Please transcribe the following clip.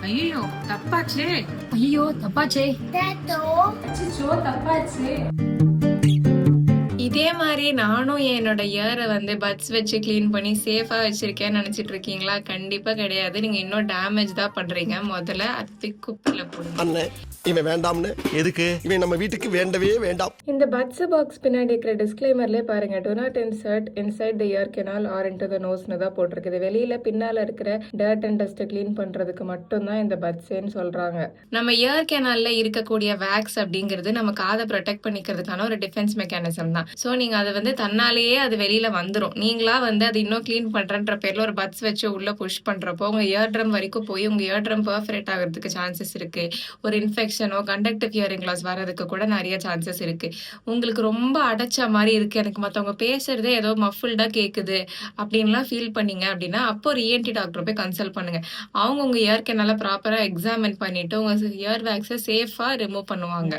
ஐயோ தப்பாச்சே. ஐயோ தப்பாச்சே. அச்சச்சோ தப்பாச்சே. இதே மாதிரி நானும் என்னோட இயரை வந்து பட்ஸ் வச்சு கிளீன் பண்ணி சேஃபா வச்சிருக்கேன்னு நினைச்சிட்டு இருக்கீங்களா? கண்டிப்பா கிடையாது. நீங்க இன்னும் டேமேஜ் தான் பண்றீங்க. முதல்ல அது குப்பையில போடுங்க. அண்ணன் இவன் வேண்டாம்னு எதுக்கு இவன் நம்ம வீட்டுக்கு வேண்டவே வேண்டாம். இந்த பட்ஸ் பாக்ஸ் பின்னாடி இருக்கிற டிஸ்க்ளைமர்லேயே பாருங்க, do not insert inside the ear canal or into the நோஸ்னு தான் போட்டிருக்குது. வெளியில பின்னால இருக்கிற டர்ட் அண்ட் டஸ்ட்டை கிளீன் பண்றதுக்கு மட்டும்தான் இந்த பட்ஸ்ன்னு சொல்றாங்க. நம்ம இயர் கெனால்ல இருக்கக்கூடிய வேக்ஸ் அப்படிங்கிறது நம்ம காதை ப்ரொடெக்ட் பண்ணிக்கிறதுக்கான ஒரு டிஃபென்ஸ் மெக்கானிசம் தான். ஸோ நீங்க அதை வந்து தன்னாலேயே அது வெளியில வந்துடும். நீங்களா வந்து அது இன்னும் கிளீன் பண்றன்ற பேர்ல ஒரு பட்ஸ் வச்சு உள்ள புஷ் பண்றப்போ உங்க இயர் ட்ரம் வரைக்கும் போய் உங்க இயர் ட்ரம் பெர்ஃபரேட் ஆகிறதுக்கு சான்சஸ் இருக்கு. ஒரு இன்ஃபெக்ஷனோ கண்டக்டிவ் ஹியரிங் லாஸ் வர்றதுக்கு கூட நிறைய சான்சஸ் இருக்கு. உங்களுக்கு ரொம்ப அடைச்ச மாதிரி இருக்கு, எனக்கு மற்றவங்க பேசுறதே ஏதோ மஃபுல்டா கேக்குது அப்படின்லாம் ஃபீல் பண்ணீங்க அப்படின்னா அப்போ ஒரு ENT டாக்டர் போய் கன்சல்ட் பண்ணுங்க. அவங்க உங்க இயர் கெனால ப்ராப்பரா எக்ஸாமின் பண்ணிட்டு உங்க இயர் வேக்ஸை சேஃபா ரிமூவ் பண்ணுவாங்க.